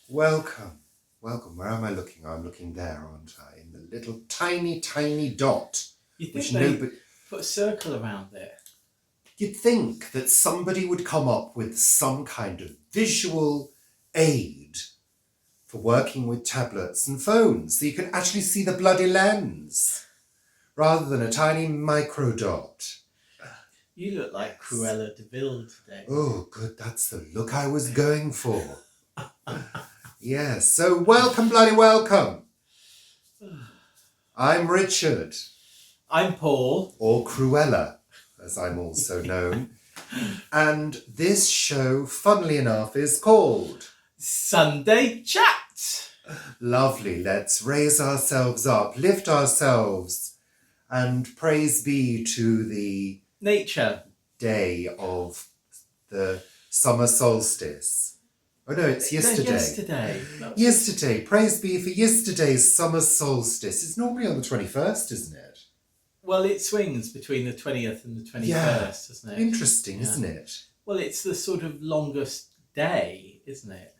Welcome. Welcome. Where am I looking? I'm looking there, aren't I? In the little tiny, tiny dot. You think they put a circle around it? You'd think that somebody would come up with some kind of visual aid for working with tablets and phones so you can actually see the bloody lens rather than a tiny micro dot. You look like Cruella de Vil today. Oh, good. That's the look I was going for. Yes, so welcome, bloody welcome. I'm Richard. I'm Paul. Or Cruella, as I'm also known. And this show, funnily enough, is called Sunday Chat. Lovely. Let's raise ourselves up, lift ourselves, and praise be to the nature day of the summer solstice. Oh no, it's yesterday. Yesterday. Praise be for yesterday's summer solstice. It's normally on the 21st, isn't it? Well, it swings between the 20th and the 21st, doesn't it? Interesting, isn't it? Well, it's the sort of longest day, isn't it?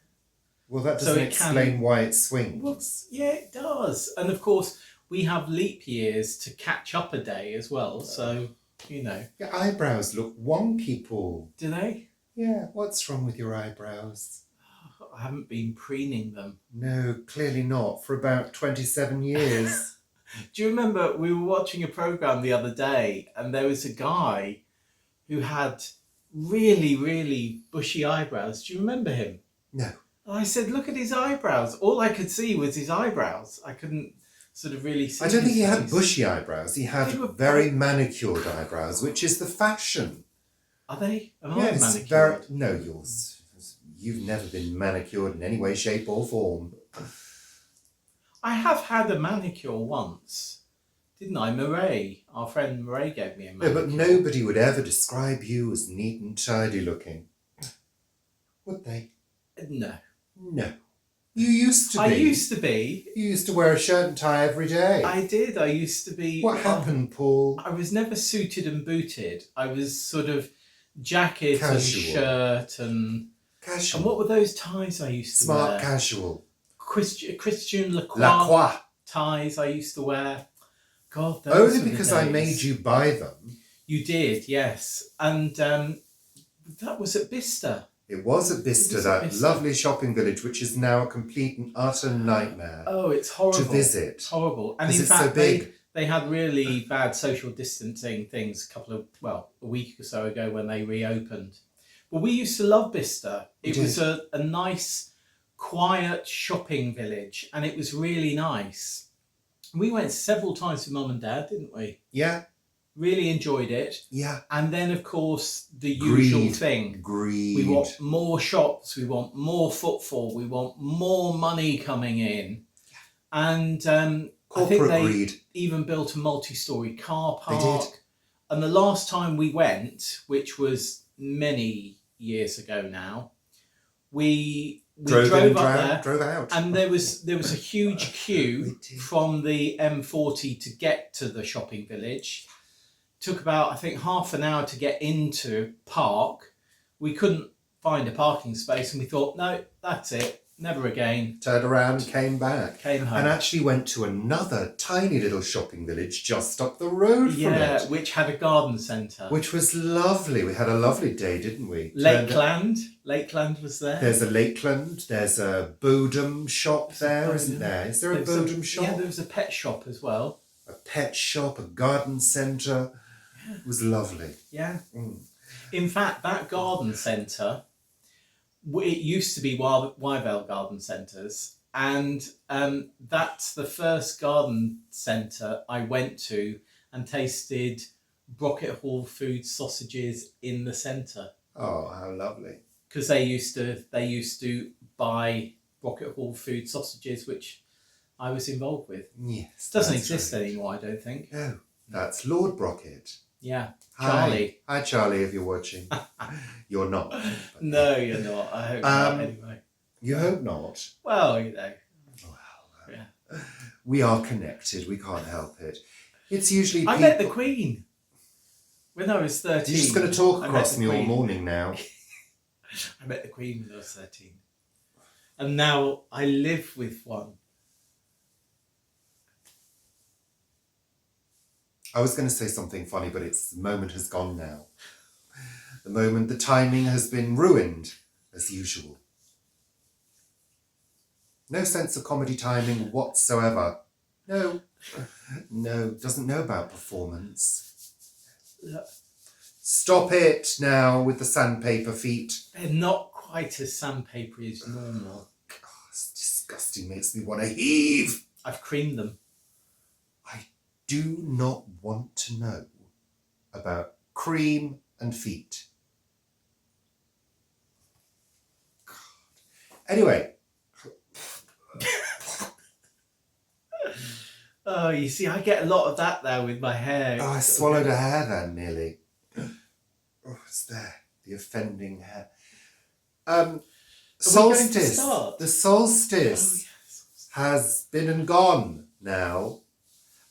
Well, that doesn't explain why it swings. Well, yeah, it does. And of course, we have leap years to catch up a day as well. So, you know. Your eyebrows look wonky, Paul. Do they? Yeah. What's wrong with your eyebrows? I haven't been preening them. No, clearly not. For about 27 years. Do you remember we were watching a programme the other day and there was a guy who had really, really bushy eyebrows? Do you remember him? No. And I said, look at his eyebrows. All I could see was his eyebrows. I couldn't sort of really see. I don't think he had bushy eyebrows. He had very manicured eyebrows, which is the fashion. Are they? Am I manicured? No, you've never been manicured in any way, shape or form. I have had a manicure once, didn't I? Murray, our friend Murray gave me a manicure. No, but nobody would ever describe you as neat and tidy looking. Would they? No. No. You used to be. I used to be. You used to wear a shirt and tie every day. I did. I used to be. What happened, Paul? I was never suited and booted. I was sort of jacket Casual. And shirt and... Casual. And what were those ties I used to wear? Smart casual. Christian Lacroix ties I used to wear. God, those only because I made you buy them. You did, yes. And that was at Bicester. It was at Bicester, lovely shopping village, which is now a complete and utter nightmare. Oh, it's horrible. To visit. It's horrible. And in fact, so big. They had really bad social distancing things a week or so ago when they reopened. But we used to love Bicester. It was a nice, quiet shopping village, and it was really nice. We went several times with Mum and Dad, didn't we? Yeah. Really enjoyed it. Yeah. And then, of course, the usual thing. Greed. We want more shops. We want more footfall. We want more money coming in. And I think they even built a multi-storey car park. They did. And the last time we went, which was many years ago now, we drove up there, drove out, and there was a huge queue from the M40 to get to the shopping village. Took about, I think, half an hour to get into park. We couldn't find a parking space, and we thought, no, that's it, never again. Turned around, came back, came home, and actually went to another tiny little shopping village just up the road from it. Yeah, which had a garden centre, which was lovely. We had a lovely day, didn't we? Lakeland was there. There's a Lakeland. There's a Bodum shop there, isn't there? Is there a Bodum shop? Yeah, there was a pet shop as well. A pet shop, a garden centre. Yeah. It was lovely. Yeah. Mm. In fact, that garden centre, it used to be Wyvale Garden Centres, and that's the first garden centre I went to and tasted Brocket Hall food sausages in the centre. Oh, how lovely! Because they used to buy Brocket Hall food sausages, which I was involved with. Yes, doesn't exist anymore, I don't think. No, that's Lord Brocket. Yeah, Charlie. Hi, Charlie, if you're watching. You're not. No, you're not. I hope not, anyway. You hope not? Well, you know. Well, yeah. We are connected. We can't help it. It's usually I met the Queen when I was 13. You're just going to talk across me all morning now. I met the Queen when I was 13. And now I live with one. I was going to say something funny, but the moment has gone now. The timing has been ruined, as usual. No sense of comedy timing whatsoever. No, doesn't know about performance. Stop it now with the sandpaper feet. They're not quite as sandpapery as normal. Oh, it's disgusting, makes me want to heave. I've creamed them. I do not want to know about cream and feet. God. Anyway. Oh, you see, I get a lot of that there with my hair. Oh, I swallowed a hair then, nearly. Oh, it's there. The offending hair. Solstice. The solstice has been and gone now.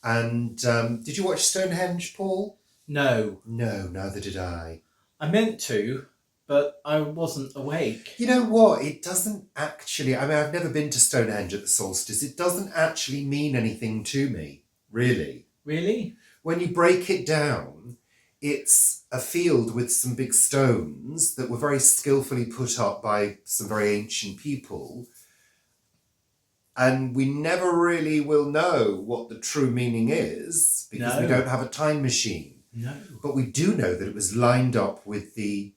And did you watch Stonehenge, Paul? No. No, neither did I. I meant to, but I wasn't awake. You know what? It doesn't actually... I mean, I've never been to Stonehenge at the solstice. It doesn't actually mean anything to me, really. Really? When you break it down, it's a field with some big stones that were very skillfully put up by some very ancient people. And we never really will know what the true meaning is because we don't have a time machine. No. But we do know that it was lined up with the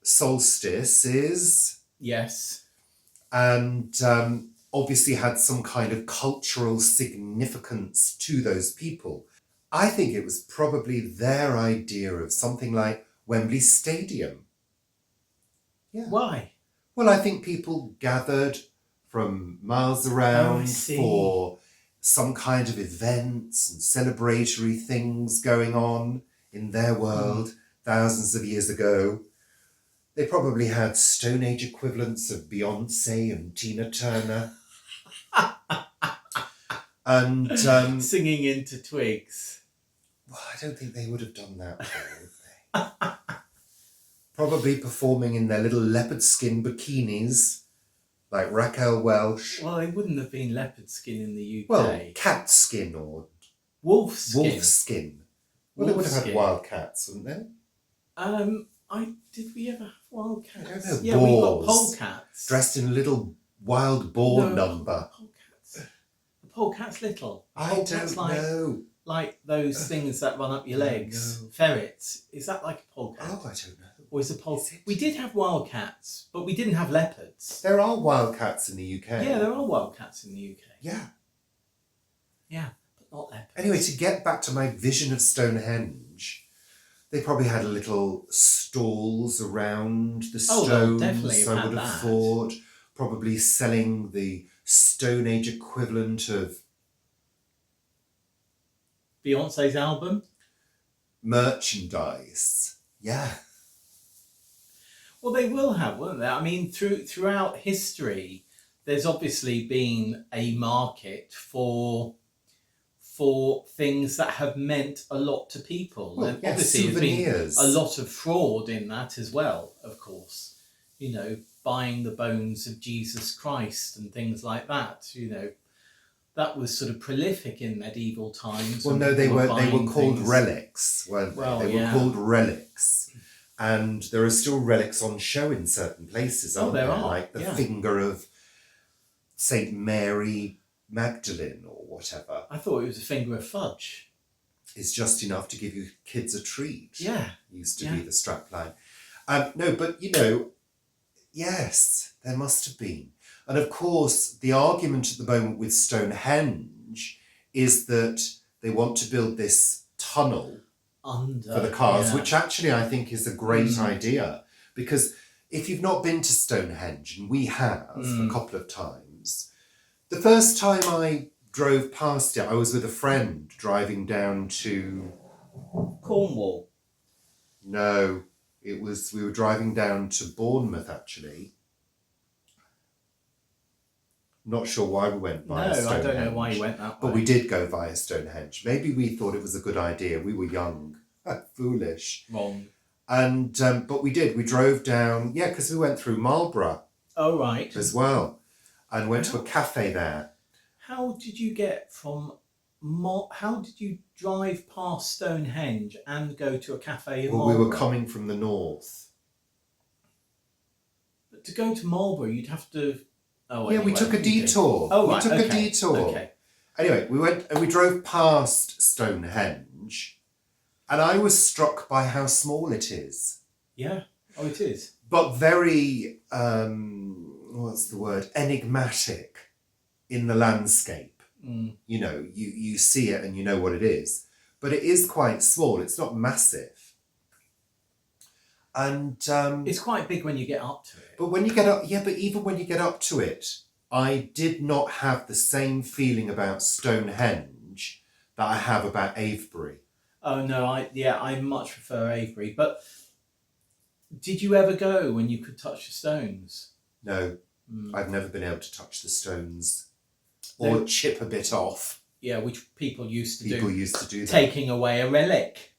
solstices. Yes. And obviously had some kind of cultural significance to those people. I think it was probably their idea of something like Wembley Stadium. Yeah. Why? Well, I think people gathered from miles around for some kind of events and celebratory things going on in their world thousands of years ago. They probably had Stone Age equivalents of Beyonce and Tina Turner. And singing into twigs. Well, I don't think they would have done that, would they? Probably performing in their little leopard skin bikinis, like Raquel Welch. Well, they wouldn't have been leopard skin in the UK. Well, cat skin or wolf skin. Wolf skin. Well, they would have had wild cats, wouldn't they? Did we ever have wild cats? I don't know. Yeah, we got polecats. Dressed in a little wild boar number. Polecats. The polecat's little. I don't know. Like those things that run up your legs. No. Ferrets. Is that like a polecat? Oh, I don't know. Or is a polecat? We did have wildcats, but we didn't have leopards. There are wildcats in the UK. Yeah, there are wildcats in the UK. Yeah. Yeah, but not leopards. Anyway, to get back to my vision of Stonehenge, they probably had little stalls around the stones. Definitely I would have thought, probably selling the Stone Age equivalent of Beyonce's album? Merchandise. Yeah. Well, they will have, won't they? I mean, throughout history, there's obviously been a market for things that have meant a lot to people. Well, and yes, obviously souvenirs. There's been a lot of fraud in that as well, of course. You know, buying the bones of Jesus Christ and things like that, you know. That was sort of prolific in medieval times. Well, no, they were called relics, weren't they? Well, they were called relics. And there are still relics on show in certain places, aren't there? Like the finger of St. Mary Magdalene or whatever. I thought it was a finger of fudge. It's just enough to give you kids a treat. Yeah. Used to be the strapline. No, but, you know, yes, there must have been. And of course, the argument at the moment with Stonehenge is that they want to build this tunnel for the cars, which actually I think is a great idea. Because if you've not been to Stonehenge, and we have a couple of times, the first time I drove past it, I was with a friend driving down to Cornwall. No, we were driving down to Bournemouth actually. Not sure why we went via Stonehenge. I don't know why you went that way. But we did go via Stonehenge. Maybe we thought it was a good idea. We were young, foolish. Wrong. And but we did. We drove down, because we went through Marlborough. Oh, right. As well. and went to a cafe there. How did you get from... How did you drive past Stonehenge and go to a cafe in Marlborough? We were coming from the north. But to go to Marlborough, you'd have to... Oh, yeah, anyway, we took a detour. Oh, right, we took a detour. Okay. Anyway, we went and we drove past Stonehenge, and I was struck by how small it is. Yeah. Oh, it is. But very, what's the word? Enigmatic in the landscape. Mm. You know, you see it and you know what it is. But it is quite small. It's not massive. And it's quite big when you get up to it. But when you get up, yeah, but even when you get up to it, I did not have the same feeling about Stonehenge that I have about Avebury. Oh no, I much prefer Avebury. But did you ever go when you could touch the stones? No, I've never been able to touch the stones or chip a bit off. Yeah, which people used to do. People used to do that. Taking away a relic.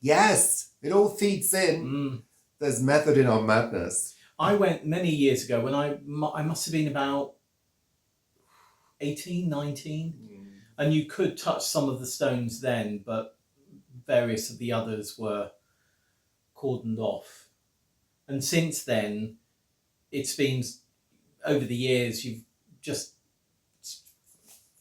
Yes, it all feeds in. There's method in our madness. I went many years ago when I must have been about 18, 19. And you could touch some of the stones then, but various of the others were cordoned off. And since then, it's been, over the years, you've just...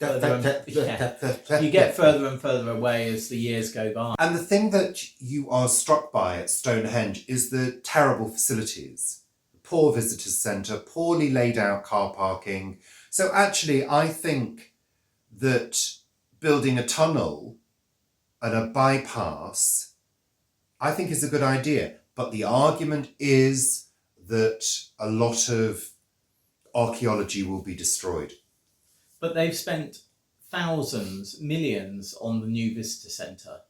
you get further and further away as the years go by. And the thing that you are struck by at Stonehenge is the terrible facilities. Poor visitor centre, poorly laid out car parking. So actually, I think that building a tunnel and a bypass, I think is a good idea. But the argument is that a lot of archaeology will be destroyed. But they've spent thousands, millions on the new visitor centre,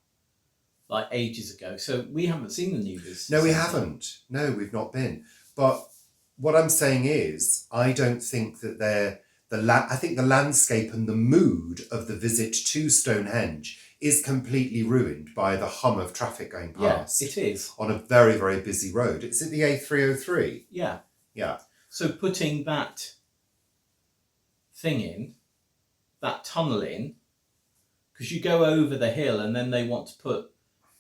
like ages ago. So we haven't seen the new visitor centre. No, we haven't. No, we've not been. But what I'm saying is, I don't think that I think the landscape and the mood of the visit to Stonehenge is completely ruined by the hum of traffic going past. Yeah, it is. On a very, very busy road. It's at the A303. Yeah. Yeah. So putting that thing in, that tunnel in, because you go over the hill and then they want to put,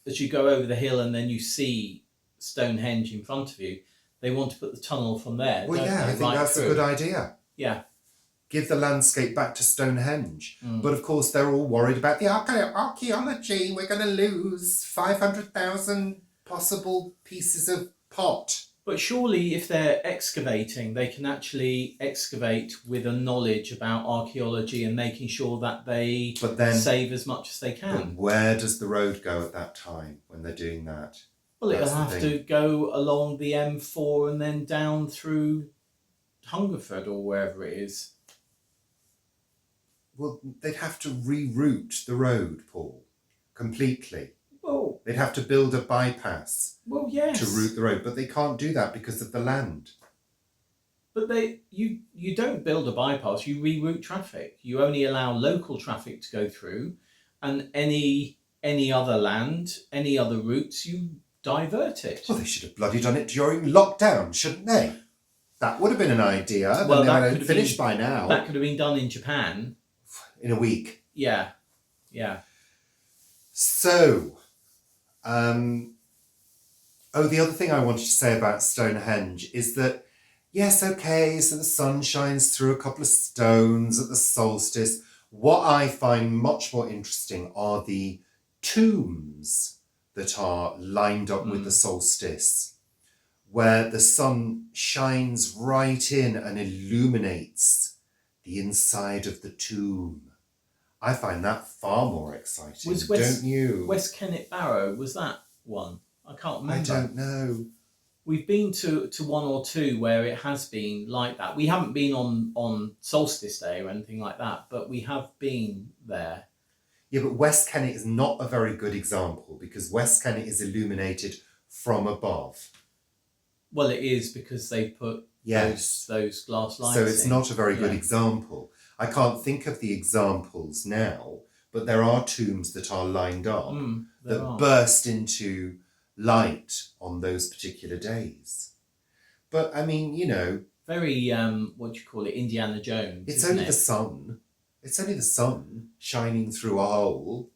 as you go over the hill and then you see Stonehenge in front of you, they want to put the tunnel from there. Well, yeah, I think that's a good idea. Yeah. Give the landscape back to Stonehenge. But of course, they're all worried about the archaeology. We're going to lose 500,000 possible pieces of pot. But surely if they're excavating, they can actually excavate with a knowledge about archaeology and making sure that they save as much as they can. But where does the road go at that time when they're doing that? Well, it'll have to go along the M4 and then down through Hungerford or wherever it is. Well, they'd have to reroute the road, Paul, completely. Well, they'd have to build a bypass. Well, yes. To route the road, but they can't do that because of the land. But you don't build a bypass, you reroute traffic. You only allow local traffic to go through, and any other land, any other routes, you divert it. Well, they should have bloody done it during lockdown, shouldn't they? That would have been an idea. Well, they would have finished by now. That could have been done in Japan. In a week. Yeah. Yeah. So, the other thing I wanted to say about Stonehenge is that, yes, okay, so the sun shines through a couple of stones at the solstice. What I find much more interesting are the tombs that are lined up with the solstice, where the sun shines right in and illuminates the inside of the tomb. I find that far more exciting, don't you? West Kennet Barrow, was that one? I can't remember. I don't know. We've been to one or two where it has been like that. We haven't been on Solstice Day or anything like that, but we have been there. Yeah, but West Kennet is not a very good example because West Kennet is illuminated from above. Well, it is because they put those glass lights So it's in. not a very good example. I can't think of the examples now, but there are tombs that are lined up that burst into light on those particular days. But I mean, you know, very what do you call it, Indiana Jones. It's isn't only it? the sun. It's only the sun shining through a hole.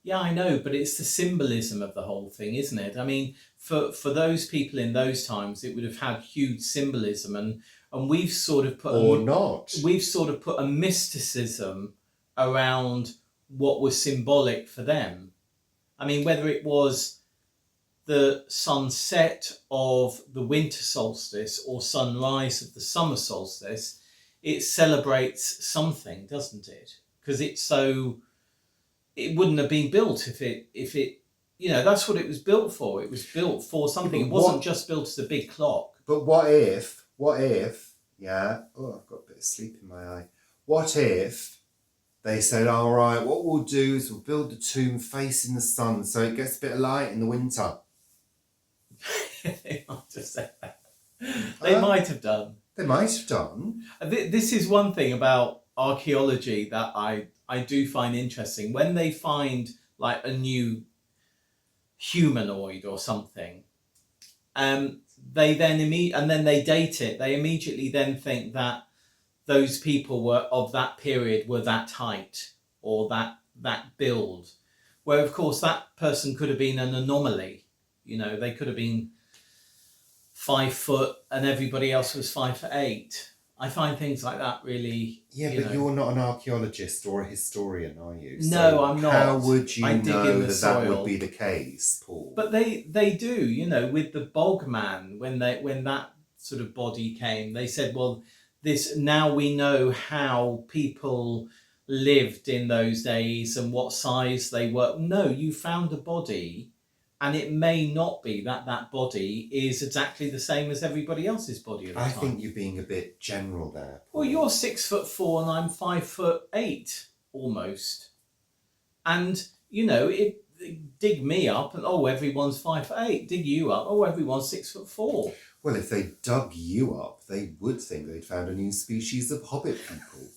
Yeah, I know, but it's the symbolism of the whole thing, isn't it? I mean, for those people in those times, it would have had huge symbolism, and we've sort of put Or not. we've sort of put a mysticism around what was symbolic for them. I mean, whether it was the sunset of the winter solstice or sunrise of the summer solstice, it celebrates something, doesn't it? Because it's so. It wouldn't have been built if it that's what it was built for. It was built for something. Yeah, it wasn't just built as a big clock. But what if, yeah, oh, I've got a bit of sleep in my eye. What if they said, all right, what we'll do is we'll build the tomb facing the sun so it gets a bit of light in the winter. They might have said that. They might have done. They might have done. This is one thing about archaeology that I do find interesting. When they find like a new humanoid or something, they then and then they date it. They immediately then think that those people were of that period were that height or that build, where of course that person could have been an anomaly. They could have been 5 foot and everybody else was 5'8". I find things like that really. Yeah, but you're not an archaeologist or a historian, are you? No, I'm not. How would you know that would be the case, Paul? But they do, with the bog man, when that sort of body came, they said, well, this now we know how people lived in those days and what size they were. No, you found a body. And it may not be that body is exactly the same as everybody else's body at the time. I think you're being a bit general there, Paul. Well, you're 6'4" and I'm 5'8" almost. And, dig me up and, everyone's 5'8". Dig you up, everyone's 6'4". Well, if they dug you up, they would think they'd found a new species of hobbit people.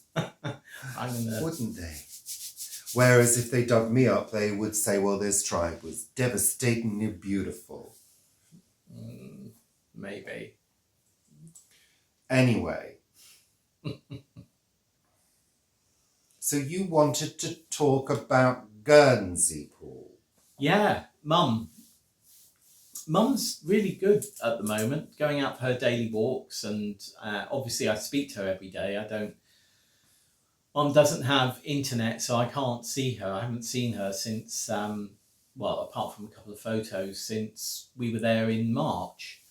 Wouldn't they? Whereas if they dug me up, they would say, well, this tribe was devastatingly beautiful. Maybe. Anyway. So you wanted to talk about Guernsey, Paul? Yeah, Mum's really good at the moment, going out for her daily walks, and obviously I speak to her every day. Mum doesn't have internet, so I can't see her. I haven't seen her since, apart from a couple of photos, since we were there in March.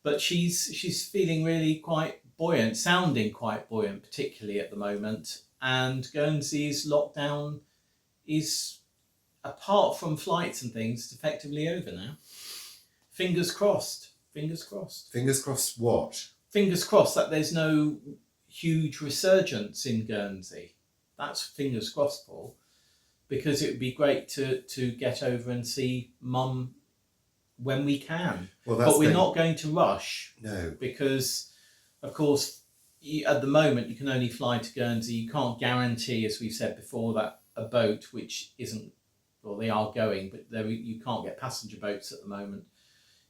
But she's feeling really quite buoyant, sounding quite buoyant, particularly at the moment. And Guernsey's lockdown is, apart from flights and things, it's effectively over now. Fingers crossed. Fingers crossed. Fingers crossed what? Fingers crossed that there's no huge resurgence in Guernsey. That's fingers crossed, Paul, because it would be great to get over and see Mum when we can. But we're not going to rush. No. Because, of course, at the moment you can only fly to Guernsey. You can't guarantee, as we've said before, that a boat, which isn't, well, they are going, but you can't get passenger boats at the moment.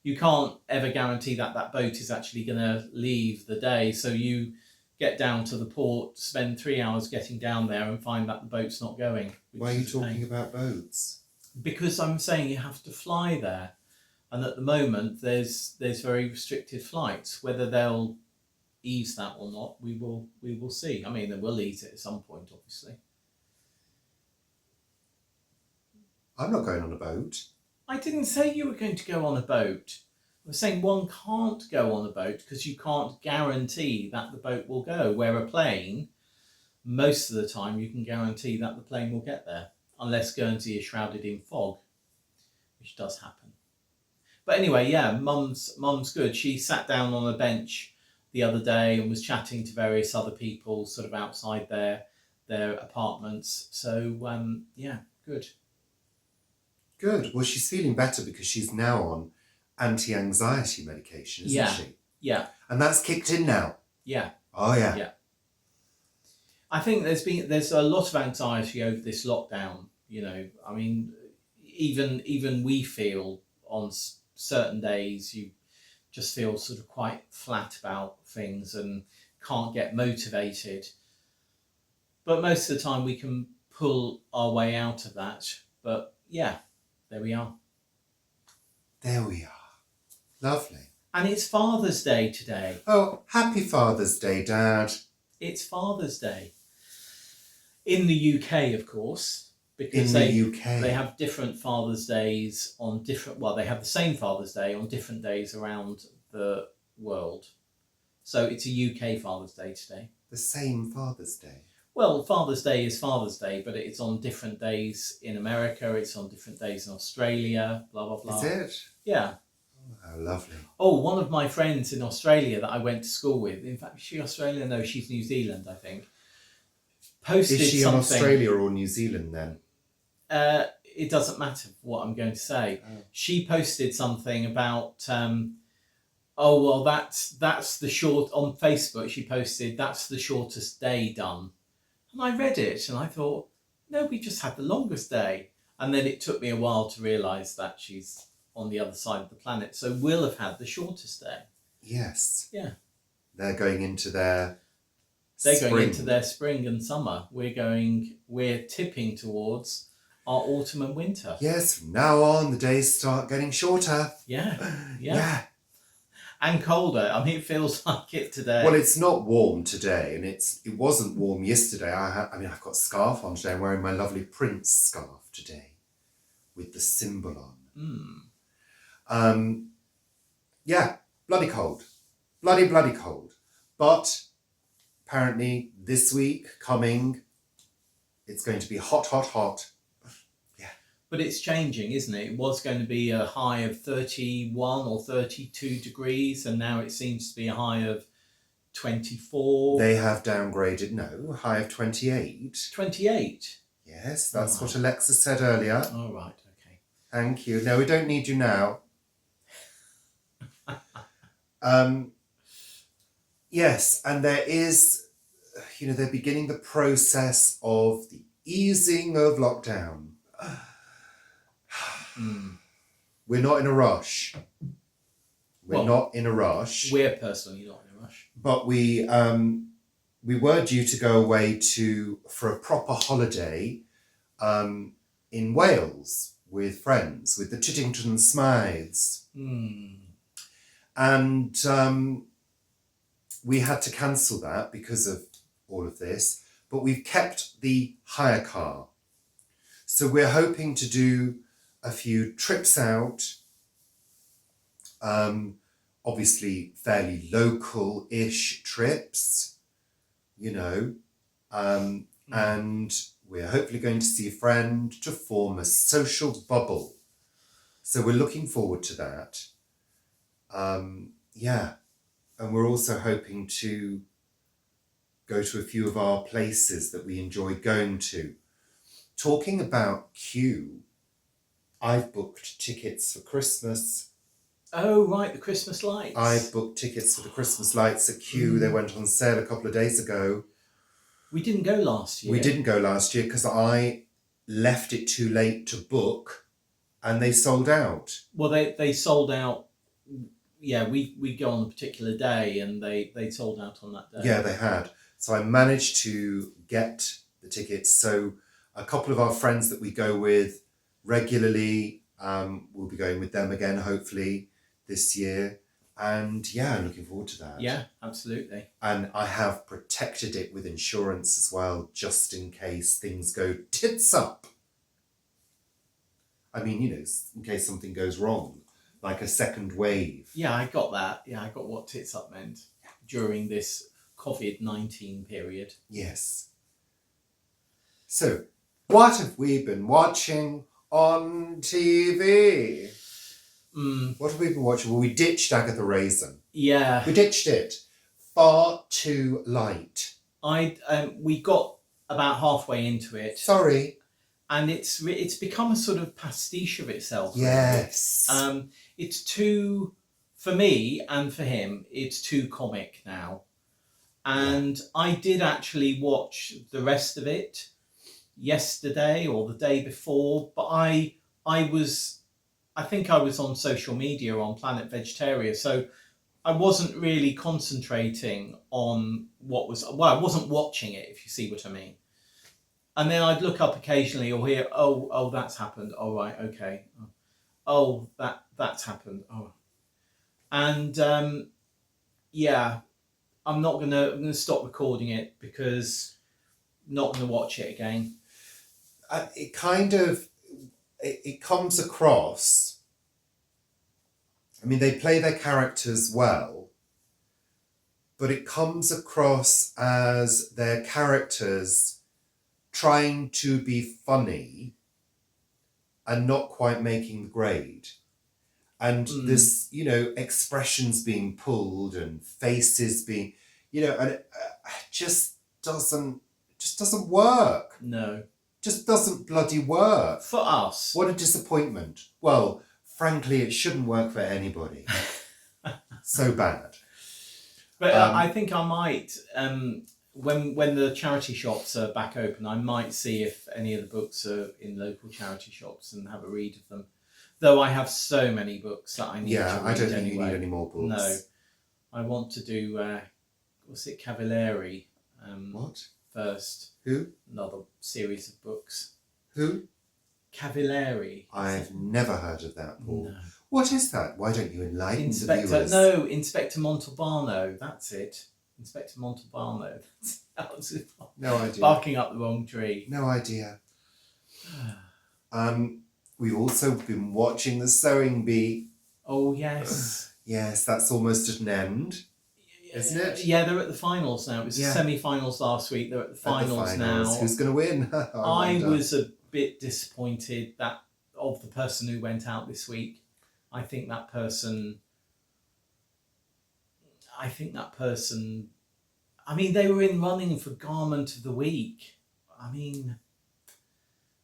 You can't ever guarantee that boat is actually going to leave the day. So you get down to the port, spend 3 hours getting down there and find that the boat's not going. Why are you talking about boats? Because I'm saying you have to fly there. And at the moment, there's very restricted flights. Whether they'll ease that or not, we will see. I mean, they will ease it at some point, obviously. I'm not going on a boat. I didn't say you were going to go on a boat. I was saying one can't go on a boat because you can't guarantee that the boat will go. Where a plane, most of the time you can guarantee that the plane will get there, unless Guernsey is shrouded in fog, which does happen. But anyway, yeah, Mum's good. She sat down on a bench the other day and was chatting to various other people sort of outside their apartments. So, yeah, good. Good. Well, she's feeling better because she's now on anti-anxiety medication, isn't she? Yeah. And that's kicked in now. Yeah. Oh, yeah. Yeah. I think there's a lot of anxiety over this lockdown. I mean, even we feel on certain days you just feel sort of quite flat about things and can't get motivated. But most of the time we can pull our way out of that. But yeah, there we are. There we are. Lovely. And it's Father's Day today. Oh, happy Father's Day, Dad. It's Father's Day. In the UK, of course, because UK. They have different Father's Days on different, well, they have the same Father's Day on different days around the world. So it's a UK Father's Day today. The same Father's Day? Well, Father's Day is Father's Day, but it's on different days in America, it's on different days in Australia, blah, blah, blah. Is it? Yeah. Oh, how lovely. Oh, one of my friends in Australia that I went to school with, in fact, is she Australian? No, she's New Zealand, I think. Posted Is she something. in Australia or New Zealand then? It doesn't matter what I'm going to say. Oh. She posted something about, oh, well, that's the short, on Facebook, she posted, that's the shortest day done. And I read it and I thought, no, we just had the longest day. And then it took me a while to realise that she's on the other side of the planet. So we'll have had the shortest day. Yes. Yeah. They're going into their They're spring. going into their spring and summer. We're tipping towards our autumn and winter. Yes, from now on the days start getting shorter. Yeah. And colder. I mean, it feels like it today. Well, it's not warm today, and it wasn't warm yesterday. I've got a scarf on today. I'm wearing my lovely Prince scarf today with the symbol on. Yeah, bloody cold. Bloody cold. But apparently this week coming, it's going to be hot. But it's changing, isn't it? It was going to be a high of 31 or 32 degrees, and now it seems to be a high of 24. They have downgraded, no, high of 28. 28? Yes, that's what Alexa said earlier. All right, okay. Thank you. No, we don't need you now. Yes, and there is, they're beginning the process of the easing of lockdown. We're not in a rush. We're not in a rush. We're personally not in a rush. But we were due to go away for a proper holiday in Wales with friends, with the Chiddington Smythes. And we had to cancel that because of all of this. But we've kept the hire car. So we're hoping to do a few trips out, obviously fairly local-ish trips, and we're hopefully going to see a friend to form a social bubble. So we're looking forward to that. And we're also hoping to go to a few of our places that we enjoy going to. Talking about Q, I've booked tickets for Christmas. Oh, right, the Christmas lights. I've booked tickets for the Christmas lights at Q. They went on sale a couple of days ago. We didn't go last year. We didn't go last year because I left it too late to book and they sold out. Well, they sold out. Yeah, we go on a particular day and they sold out on that day. Yeah, they had. So I managed to get the tickets. So a couple of our friends that we go with regularly, we'll be going with them again, hopefully, this year. And yeah, I'm looking forward to that. Yeah, absolutely. And I have protected it with insurance as well, just in case things go tits up. I mean, in case something goes wrong, like a second wave. Yeah, I got that. Yeah, I got what tits up meant during this COVID-19 period. Yes. So, what have we been watching on TV? What have we been watching? Well, we ditched Agatha Raisin. Yeah. We ditched it. Far too light. We got about halfway into it. Sorry. And it's become a sort of pastiche of itself. Yes. Really. It's too, for me and for him, it's too comic now. And I did actually watch the rest of it yesterday or the day before, but I was I think I was on social media on Planet Vegetaria, so I wasn't really concentrating on what was. Well, I wasn't watching it, if you see what I mean. And then I'd look up occasionally or hear, oh, that's happened. Oh, right, okay. Oh, that's happened. Oh, and yeah, I'm gonna stop recording it because I'm not gonna watch it again. It kind of it comes across. I mean, they play their characters well, but it comes across as their characters trying to be funny and not quite making the grade. And this, expressions being pulled and faces being, and it just doesn't work. No. Just doesn't bloody work. For us. What a disappointment. Well, frankly, it shouldn't work for anybody. So bad. But I think I might, when the charity shops are back open, I might see if any of the books are in local charity shops and have a read of them. Though I have so many books that I need to read I don't think anyway. you need any more books. No. I want to do, what's it, Cavalieri what? first. Who? Another series of books. Who? Cavalieri. I've never heard of that, Paul. No. What is that? Why don't you enlighten the viewers? No, Inspector Montalbano. That's it. Inspector Montalbano. No idea. Barking up the wrong tree. No idea. We've also been watching The Sewing Bee. Oh, yes. Yes, that's almost at an end, isn't it? Yeah, they're at the finals now. It was the semi-finals last week. They're at the finals now. Who's going to win? I was a bit disappointed of the person who went out this week. I think that person. I mean, they were in running for Garment of the Week. I mean,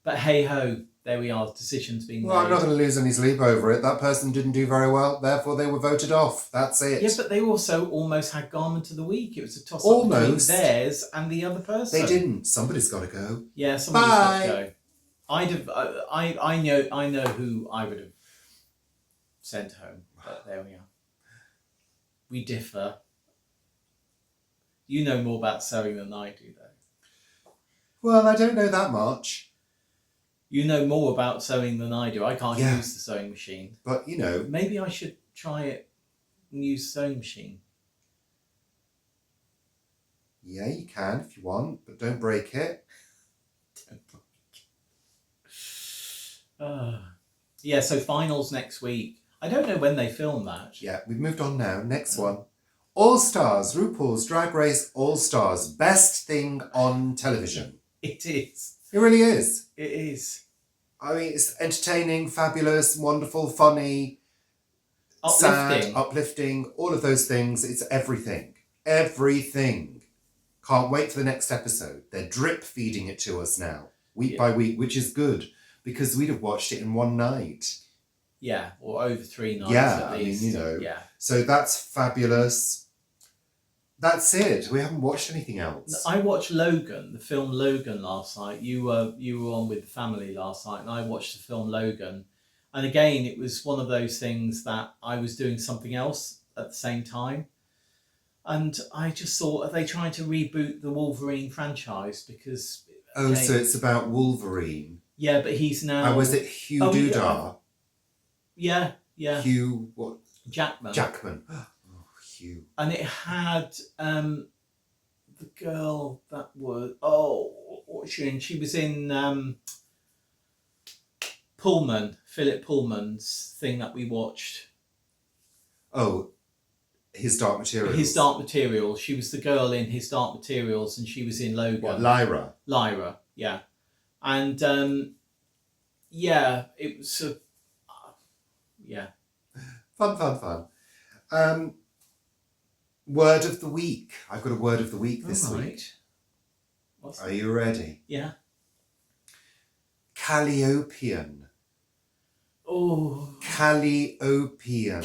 but hey ho, there we are. Decisions being made. Well, I'm not going to lose any sleep over it. That person didn't do very well, therefore they were voted off. That's it. Yeah, but they also almost had Garment of the Week. It was a toss-up between theirs and the other person. They didn't. Somebody's got to go. Yeah, somebody's got to go. I know who I would have sent home, but there we are. We differ. You know more about sewing than I do, though. Well, I don't know that much. You know more about sewing than I do. I can't use the sewing machine. But, Maybe I should try it and use the sewing machine. Yeah, you can if you want, but don't break it. Yeah, so finals next week. I don't know when they film that. Yeah, we've moved on now. Next one. All Stars, RuPaul's Drag Race All Stars. Best thing on television. It is. It really is. It is. I mean, it's entertaining, fabulous, wonderful, funny, Uplifting. sad, uplifting, all of those things. It's everything. Everything. Can't wait for the next episode. They're drip feeding it to us now, week by week, which is good because we'd have watched it in one night. Yeah, or over 3 nights at least. I mean, So that's fabulous. That's it. We haven't watched anything else. I watched Logan, the film Logan, last night. You were on with the family last night, and I watched the film Logan. And again, it was one of those things that I was doing something else at the same time. And I just thought, are they trying to reboot the Wolverine franchise? Because so it's about Wolverine. Yeah, but he's now. And was it Hugh Doodah? Yeah. Hugh what? Jackman. Oh, Hugh. And it had the girl that was what's she in? She was in Philip Pullman's thing that we watched. Oh, His Dark Materials. His Dark Materials. She was the girl in His Dark Materials, and she was in Logan. What, Lyra? Lyra, yeah. And it was Fun. Word of the week. I've got a word of the week this week. Are you ready? Yeah. Calliopean. Oh. Calliopean.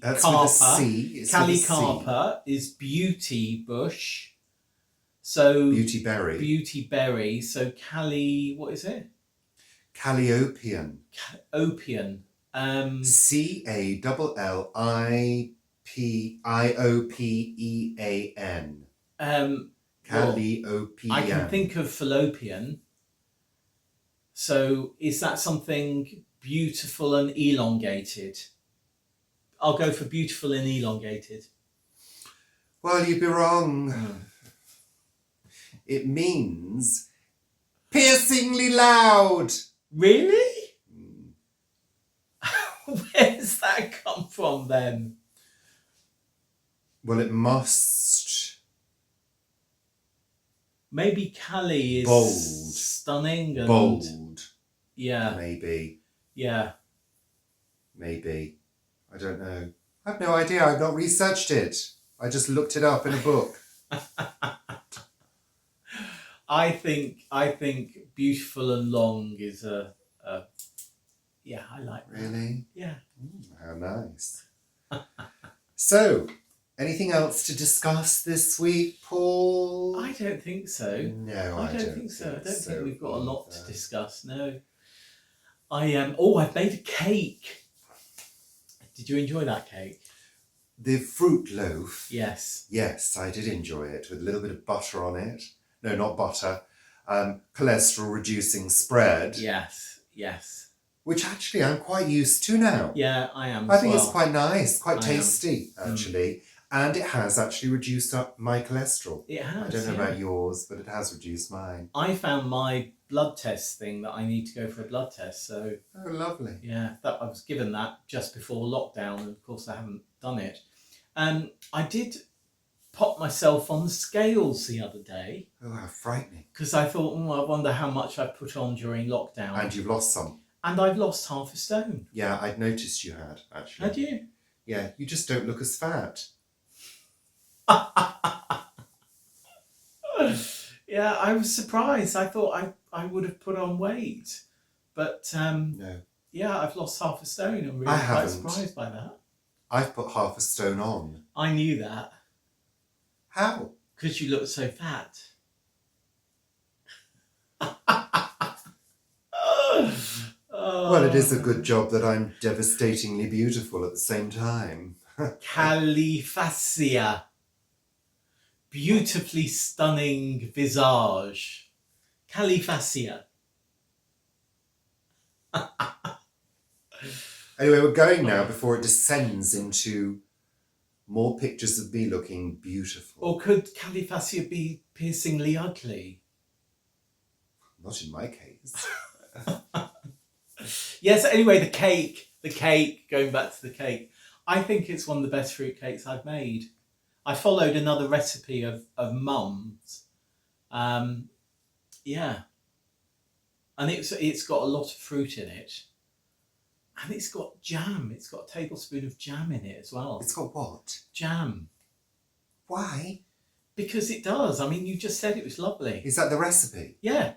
That's Carpa. with a C. Callicarpa is beauty bush. So Beauty berry. Beauty berry. So what is it? Calliopian. Opian. Calliopean. Calliopean. I can think of fallopian. So is that something beautiful and elongated? I'll go for beautiful and elongated. Well, you'd be wrong. It means piercingly loud. Really? Where's that come from then? Well, it must. Maybe Callie is bold. Stunning and bold. Yeah. Maybe. Yeah. Maybe. I don't know. I have no idea. I've not researched it. I just looked it up in a book. I think beautiful and long is a yeah, I like that. Really? Yeah. How nice. So, anything else to discuss this week, Paul? I don't think so. No, I don't think so. I don't think we've got a lot to discuss. No. I've made a cake. Did you enjoy that cake? The fruit loaf. Yes. Yes, I did enjoy it with a little bit of butter on it. No, not butter. Cholesterol reducing spread. Yes. Yes. Which actually I'm quite used to now. Yeah, I am. I think it's quite nice, quite tasty am. actually. And it has actually reduced up my cholesterol. It has. I don't know about yours, but it has reduced mine. I found my blood test thing that I need to go for a blood test. So. Oh, lovely. Yeah, I was given that just before lockdown, and of course I haven't done it. I did pop myself on the scales the other day. Oh, how frightening. Because I thought, I wonder how much I put on during lockdown. And you've lost some. And I've lost half a stone. Yeah, I'd noticed you had, actually. Had you? Yeah, you just don't look as fat. Yeah, I was surprised. I thought I would have put on weight. But, no. Yeah, I've lost half a stone. I'm really quite surprised by that. I've put half a stone on. I knew that. How? Because you look so fat. Well, it is a good job that I'm devastatingly beautiful at the same time. Califacia. Beautifully stunning visage. Califacia. Anyway, we're going now before it descends into more pictures of me looking beautiful. Or could Califacia be piercingly ugly? Not in my case. Yes, anyway, the cake, going back to the cake. I think it's one of the best fruit cakes I've made. I followed another recipe of Mum's. Yeah. And it's got a lot of fruit in it. And it's got jam. It's got a tablespoon of jam in it as well. It's got what? Jam. Why? Because it does. I mean, you just said it was lovely. Is that the recipe? Yeah.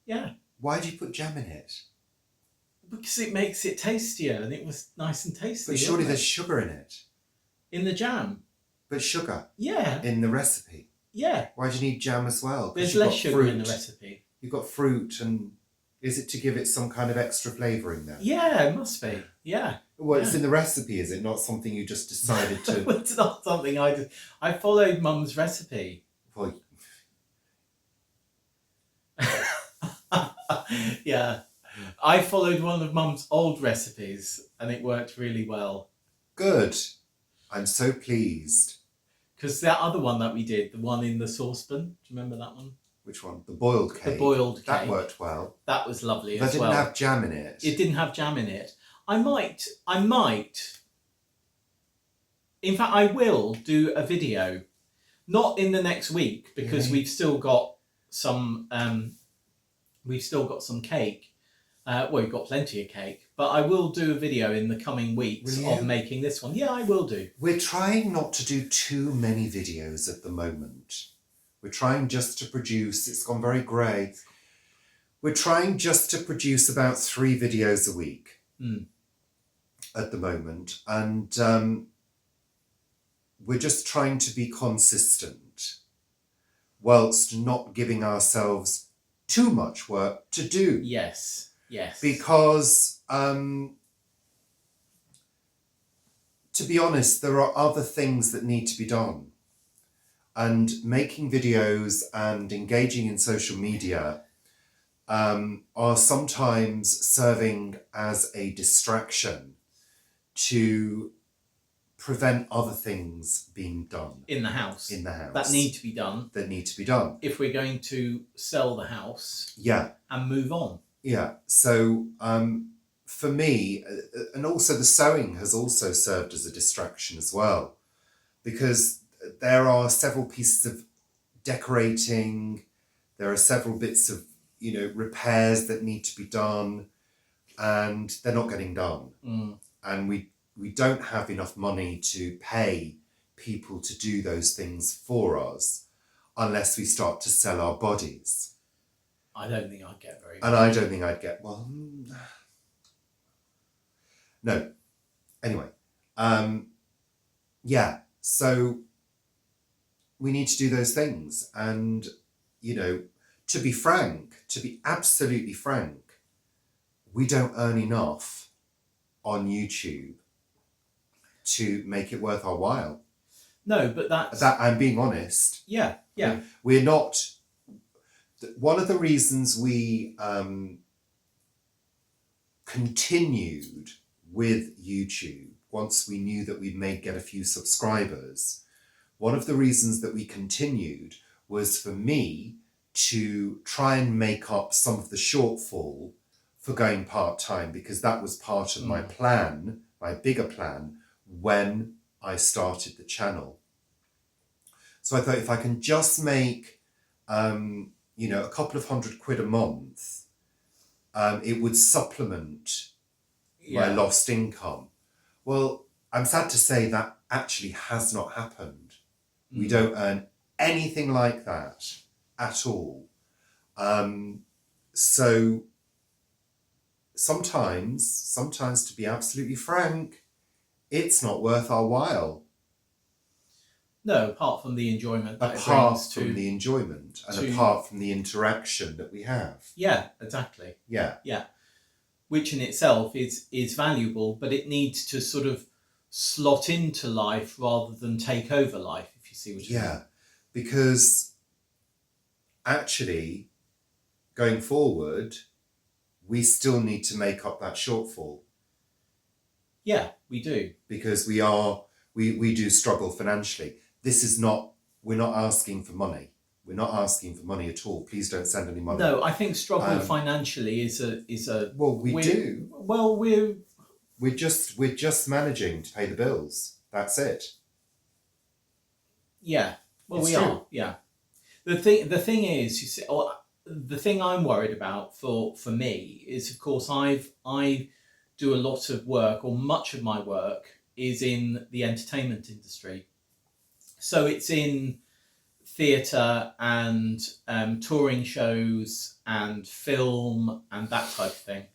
Yeah. Why do you put jam in it? Because it makes it tastier, and it was nice and tasty. But surely there's sugar in it. In the jam? But sugar? Yeah. In the recipe? Yeah. Why do you need jam as well? There's less sugar in the recipe. You've got fruit, and is it to give it some kind of extra flavouring there? Yeah, it must be. Yeah. Well, it's in the recipe, is it? Not something you just decided to... It's not something I did. I followed Mum's recipe. Well... Yeah. I followed one of Mum's old recipes, and it worked really well. Good. I'm so pleased. Because that other one that we did, the one in the saucepan, do you remember that one? Which one? The boiled cake. The boiled cake. That worked well. That was lovely as well. That didn't have jam in it. It didn't have jam in it. I might. In fact, I will do a video. Not in the next week, because we've still got some cake. Well, we've got plenty of cake, but I will do a video in the coming weeks of making this one. Yeah, I will do. We're trying not to do too many videos at the moment. We're trying just to produce, it's gone very grey. We're trying just to produce about 3 videos a week at the moment. And we're just trying to be consistent. whilst not giving ourselves too much work to do. Yes, yes. Because, to be honest, there are other things that need to be done. And making videos and engaging in social media are sometimes serving as a distraction to prevent other things being done in the house that need to be done if we're going to sell the house and move on. So for me, and also the sewing has also served as a distraction as well, because there are several pieces of decorating, there are several bits of repairs that need to be done, and they're not getting done. And we don't have enough money to pay people to do those things for us unless we start to sell our bodies. I don't think I'd get very And I don't think I'd get, no. Anyway, so we need to do those things. And, to be absolutely frank, we don't earn enough on YouTube to make it worth our while. No, but that I'm being honest. Yeah. We're not. One of the reasons we continued with YouTube once we knew that we may get a few subscribers, one of the reasons that we continued was for me to try and make up some of the shortfall for going part-time, because that was part of my plan, my bigger plan, when I started the channel. So I thought, if I can just make, a couple of £100 a month, it would supplement my lost income. Well, I'm sad to say that actually has not happened. We don't earn anything like that at all. So sometimes, to be absolutely frank, it's not worth our while. No, apart from the enjoyment that apart it brings from the enjoyment and apart from the interaction that we have. Yeah, exactly. Yeah. Which in itself is valuable, but it needs to sort of slot into life rather than take over life, if you see what I mean. Yeah, because actually, going forward, we still need to make up that shortfall. Yeah, we do. Because we do struggle financially. We're not asking for money. We're not asking for money at all. Please don't send any money. No, I think struggle financially is a. Well, we do. Well, we're just managing to pay the bills. That's it. Yeah. Well, we are. Yeah. The thing is, you see, the thing I'm worried about for me is, of course, I do a lot of work, or much of my work is in the entertainment industry. So it's in theatre and touring shows and film and that type of thing.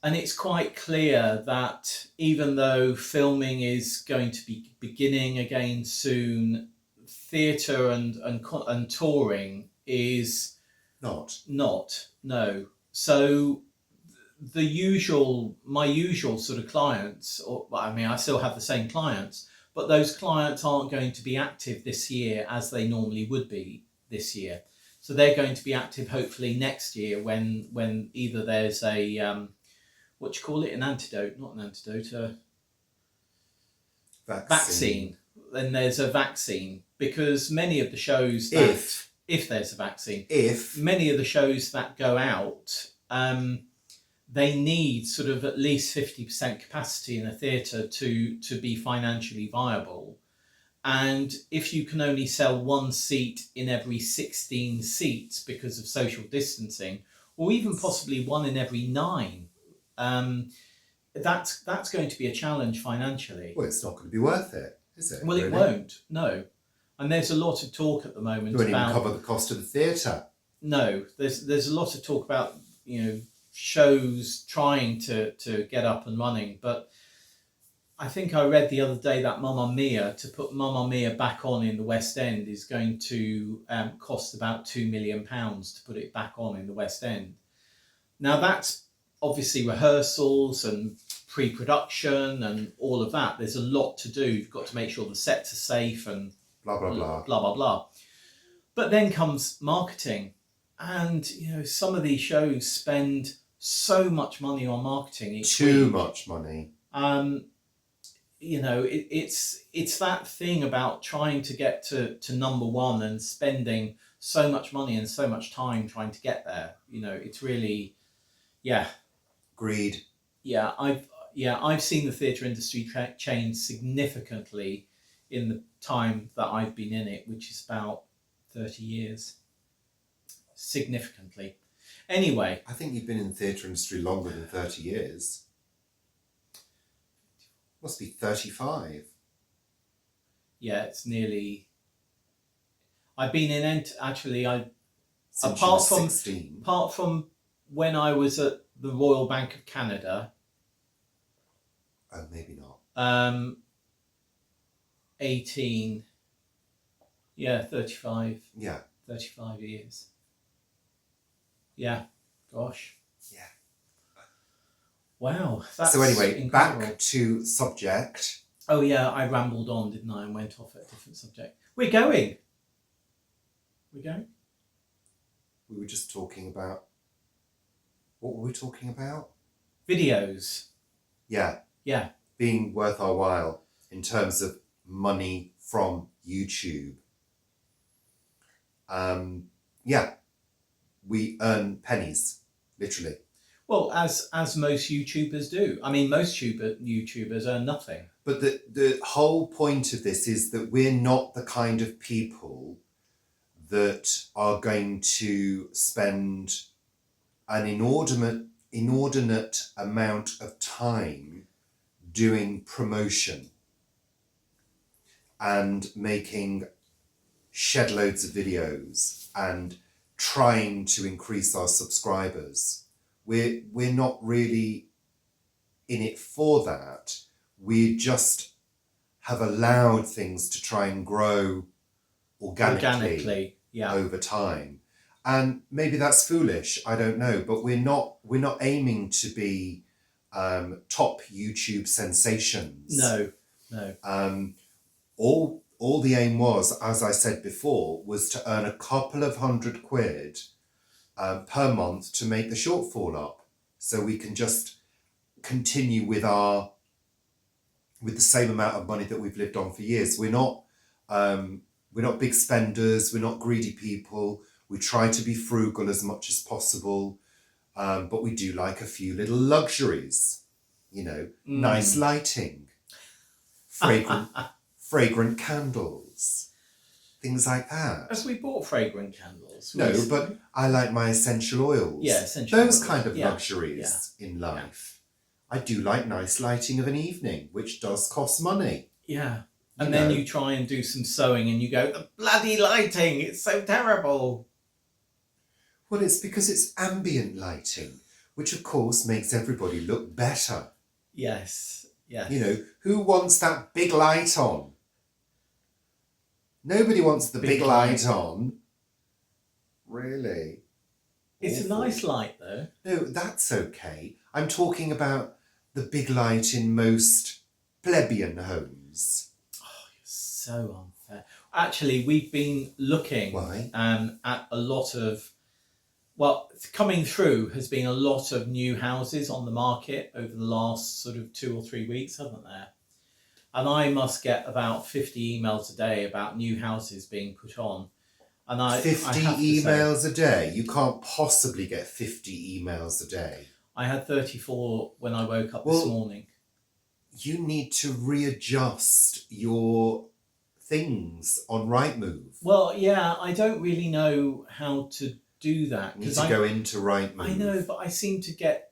And it's quite clear that even though filming is going to be beginning again soon, theatre and touring is not. No. So my usual sort of clients, I still have the same clients, but those clients aren't going to be active this year as they normally would be this year. So they're going to be active hopefully next year when either there's a an antidote, not an antidote, vaccine. Then there's a vaccine, because many of the shows that if there's a vaccine, many of the shows that go out, they need sort of at least 50% capacity in a theatre to be financially viable. And if you can only sell one seat in every 16 seats because of social distancing, or even possibly one in every 9, that's going to be a challenge financially. Well, it's not going to be worth it, is it? Well, really? It won't, no. And there's a lot of talk at the moment about... You won't even cover the cost of the theatre. No, there's a lot of talk about, shows trying to get up and running, but I think I read the other day that Mamma Mia, to put Mamma Mia back on in the West End, is going to cost about £2 million to put it back on in the West End. Now that's obviously rehearsals and pre-production and all of that. There's a lot to do. You've got to make sure the sets are safe and blah blah blah blah blah blah. But then comes marketing, and some of these shows spend so much money on marketing each week. Too much money. It's that thing about trying to get to number one and spending so much money and so much time trying to get there. It's really, greed. I've seen the theatre industry change significantly in the time that I've been in it, which is about 30 years. Significantly. Anyway. I think you've been in the theatre industry longer than 30 years. Must be 35. Yeah, it's nearly... I've been in... Actually, Since you were 16. Apart from when I was at the Royal Bank of Canada... Oh, maybe not. 18... Yeah, 35. Yeah. 35 years. Yeah, gosh. Yeah. Wow, that's so anyway, incredible. Back to subject. Oh yeah, I rambled on, didn't I, and went off at a different subject. We're going. We were just talking about... What were we talking about? Videos. Yeah. Yeah. Being worth our while in terms of money from YouTube. We earn pennies, literally. Well, as most YouTubers do. I mean, most YouTubers earn nothing. But the whole point of this is that we're not the kind of people that are going to spend an inordinate amount of time doing promotion and making shed loads of videos and trying to increase our subscribers. We're not really in it for that. We just have allowed things to try and grow organically over time. And maybe that's foolish, I don't know, but we're not aiming to be top YouTube sensations. No. All the aim was, as I said before, was to earn a couple of £100 per month to make the shortfall up, so we can just continue with the same amount of money that we've lived on for years. We're not big spenders. We're not greedy people. We try to be frugal as much as possible, but we do like a few little luxuries. Nice lighting, fragrant candles, things like that. As we bought fragrant candles. No, but I like my essential oils. Yeah, essential Those oils. kind of luxuries in life. I do like nice lighting of an evening, which does cost money. Yeah. And then you try and do some sewing and you go, the bloody lighting, it's so terrible. Well, it's because it's ambient lighting, which of course makes everybody look better. Yes. Who wants that big light on? Nobody wants the big light on. Really? It's a nice light, though. No, that's okay. I'm talking about the big light in most plebeian homes. Oh, you're so unfair. Actually, we've been looking at a lot of... Well, coming through has been a lot of new houses on the market over the last sort of 2 or 3 weeks, haven't there? And I must get about 50 emails a day about new houses being put on. And 50 emails a day? You can't possibly get 50 emails a day. I had 34 when I woke up this morning. You need to readjust your things on Rightmove. Well, yeah, I don't really know how to do that. You need to go into Rightmove. I know, but I seem to get...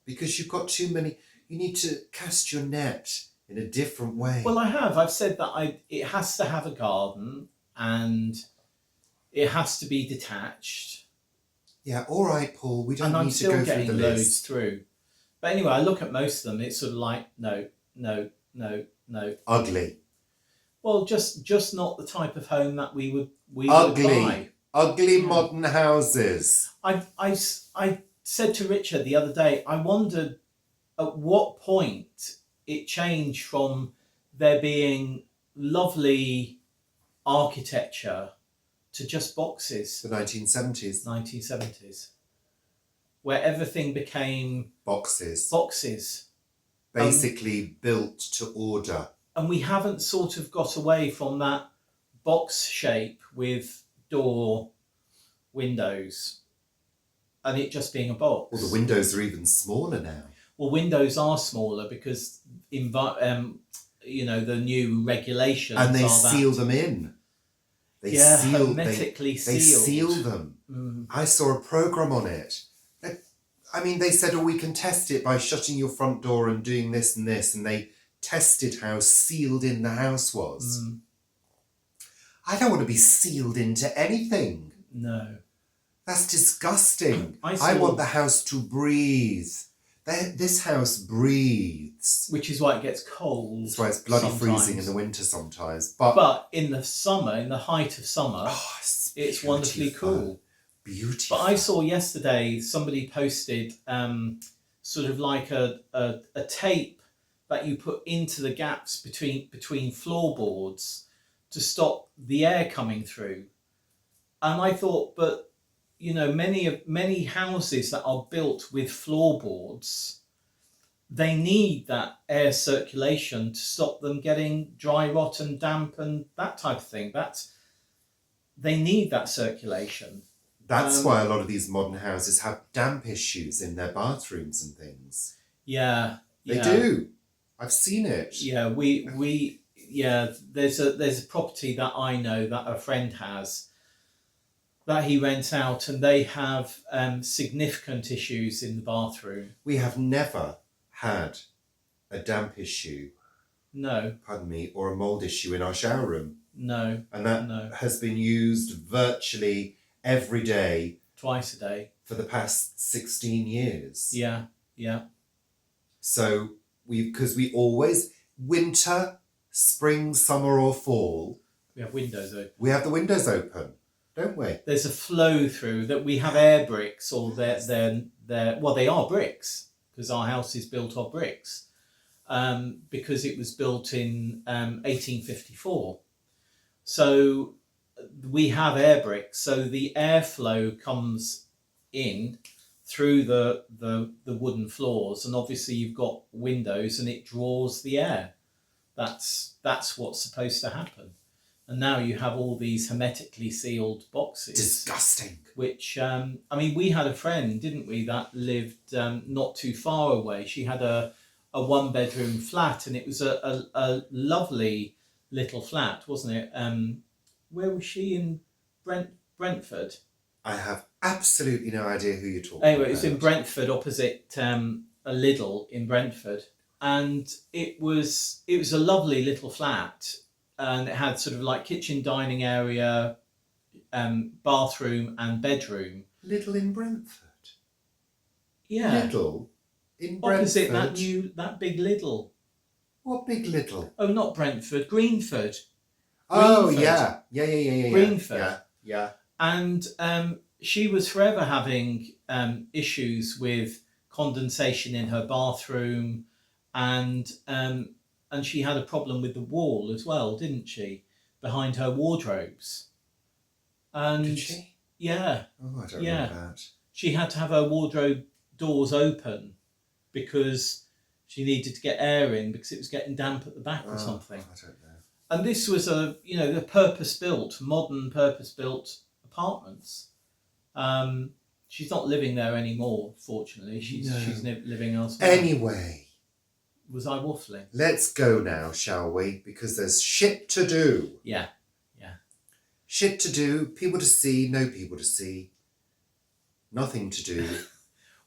Because you've got too many... You need to cast your net in a different way. Well, I have. I've said that it has to have a garden and it has to be detached. Yeah, all right, Paul. We don't and need to go through the list. And I'm still getting loads through. But anyway, I look at most of them. It's sort of like, no, no, no, no. Ugly. Well, just not the type of home that we would Ugly. buy. Ugly modern houses. I said to Richard the other day, I wondered at what point it changed from there being lovely architecture to just boxes. The 1970s. 1970s. Where everything became Boxes. Basically built to order. And we haven't sort of got away from that box shape with door, windows, and it just being a box. Well, the windows are even smaller now. Well, windows are smaller because the new regulations. And they seal them in. Hermetically They sealed. seal them. Mm. I saw a programme on it. I mean, they said, we can test it by shutting your front door and doing this and this. And they tested how sealed in the house was. Mm. I don't want to be sealed into anything. No. That's disgusting. I want the house to breathe. This house breathes. Which is why it gets cold. That's why it's bloody sometimes. freezing in the winter sometimes. But in the summer, in the height of summer, it's wonderfully cool. Beautiful. But I saw yesterday somebody posted sort of like a tape that you put into the gaps between floorboards to stop the air coming through. And I thought, but many houses that are built with floorboards, they need that air circulation to stop them getting dry rot and damp and that type of thing. They need that circulation. That's why a lot of these modern houses have damp issues in their bathrooms and things. Yeah. They do. I've seen it. Yeah, there's a property that I know that a friend has that he rents out, and they have significant issues in the bathroom. We have never had a damp issue. No. Pardon me, or a mould issue in our shower room. No. And that has been used virtually every day. Twice a day. For the past 16 years. Yeah. So because we always, winter, spring, summer or fall. We have windows open. We have the windows open, don't we? There's a flow through that we have air bricks, or they are bricks because our house is built of bricks because it was built in 1854. So we have air bricks, so the airflow comes in through the wooden floors, and obviously you've got windows and it draws the air. That's what's supposed to happen. And now you have all these hermetically sealed boxes. Disgusting. Which, we had a friend, didn't we, that lived not too far away. She had a one-bedroom flat, and it was a lovely little flat, wasn't it? Where was she? In Brentford? I have absolutely no idea who you're talking Anyway, about. it was in Brentford, opposite a Lidl in Brentford. And it was a lovely little flat. And it had sort of like kitchen, dining area, bathroom and bedroom. Lidl in Brentford? Yeah. Lidl in Brentford? Opposite that big Lidl. What big Lidl? Oh, not Brentford, Greenford. Oh, Greenford. Yeah. Greenford. Yeah. And she was forever having issues with condensation in her bathroom, and she had a problem with the wall as well, didn't she? Behind her wardrobes. And did she? Yeah. Oh, I don't know that. She had to have her wardrobe doors open because she needed to get air in because it was getting damp at the back or something. I don't know. And this was the modern purpose-built apartments. She's not living there anymore, fortunately. She's living elsewhere. Anyway. Was I waffling? Let's go now, shall we? Because there's shit to do. Yeah. Shit to do, people to see, no people to see. Nothing to do.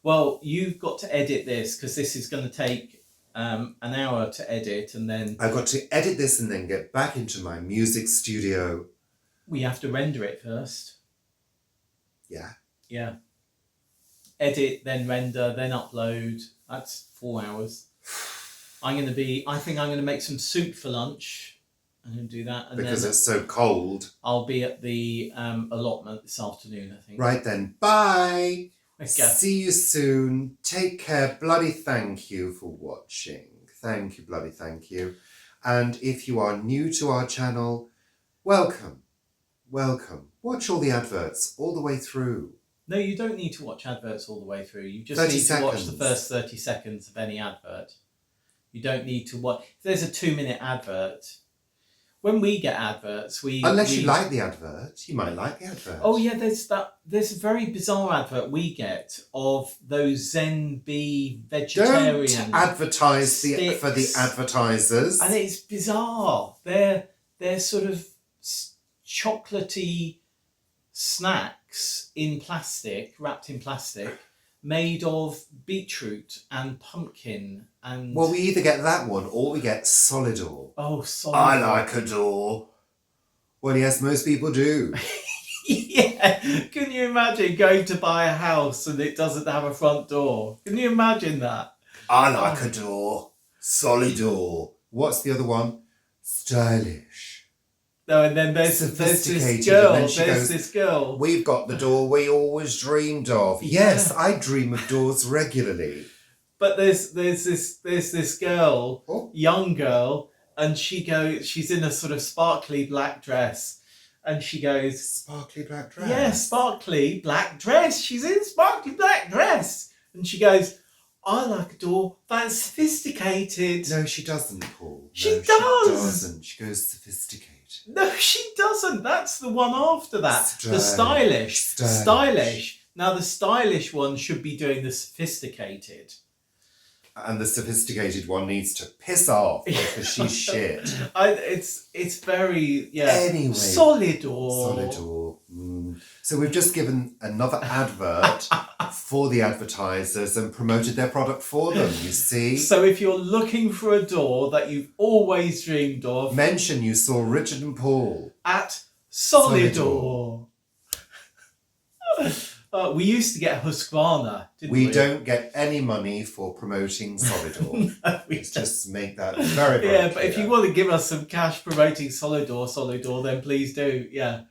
Well, you've got to edit this because this is going to take an hour to edit, and then I've got to edit this and then get back into my music studio. We have to render it first. Yeah. Edit, then render, then upload. That's 4 hours. I think I'm going to make some soup for lunch. I'm going to do that. And because then it's so cold. I'll be at the allotment this afternoon, I think. Right then, bye. Okay. See you soon. Take care. Bloody thank you for watching. Thank you, bloody thank you. And if you are new to our channel, welcome. Welcome. Watch all the adverts all the way through. No, you don't need to watch adverts all the way through. You just 30 need to watch the seconds. first 30 seconds of any advert. You don't need to watch. If there's a 2-minute advert, when we get adverts, Unless you like the advert, you might like the advert. Oh yeah, there's a very bizarre advert we get of those Zen Bee vegetarian. Don't advertise sticks. for the advertisers. And it's bizarre. They're sort of chocolatey snacks in plastic, wrapped in plastic, made of beetroot and pumpkin and. Well, we either get that one or we get Solidor. Oh, Solidor. I like a door. Well, yes, most people do. Yeah. Can you imagine going to buy a house and it doesn't have a front door? Can you imagine that? I like a door. Solidor. What's the other one? Stylish. No, and then there's Sophisticated. this girl. We've got the door we always dreamed of. Yeah. Yes, I dream of doors regularly. But there's this girl, young girl, and she's in a sort of sparkly black dress, and she goes, Sparkly black dress? yeah, sparkly black dress. She's in sparkly black dress, and she goes, I like a door that's sophisticated. No, she doesn't, Paul. She no, does. She doesn't. She goes sophisticated. No, she doesn't. That's the one after that. The Stylish. stylish. Now the stylish one should be doing the sophisticated. And the sophisticated one needs to piss off because she's shit. It's very, yeah. Anyway. Solidor. So we've just given another advert for the advertisers and promoted their product for them, you see. So if you're looking for a door that you've always dreamed of, mention you saw Richard and Paul at Solidor. We used to get Husqvarna, didn't we? We don't get any money for promoting Solidor. No, Let's just make that very, very yeah, clear. but if you want to give us some cash promoting Solidor, then please do, yeah.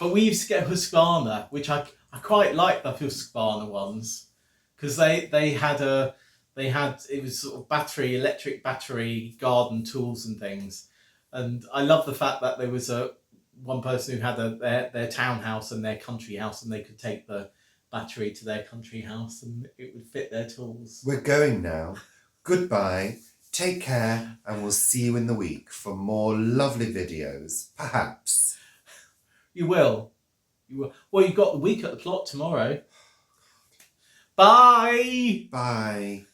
But we used to get Husqvarna, which I quite like the Husqvarna ones, because they had it was sort of electric battery garden tools and things, and I love the fact that there was one person who had their townhouse and their country house, and they could take the battery to their country house and it would fit their tools. We're going now. Goodbye. Take care, and we'll see you in the week for more lovely videos, perhaps. You will. Well, you've got the week at the plot tomorrow. Bye. Bye.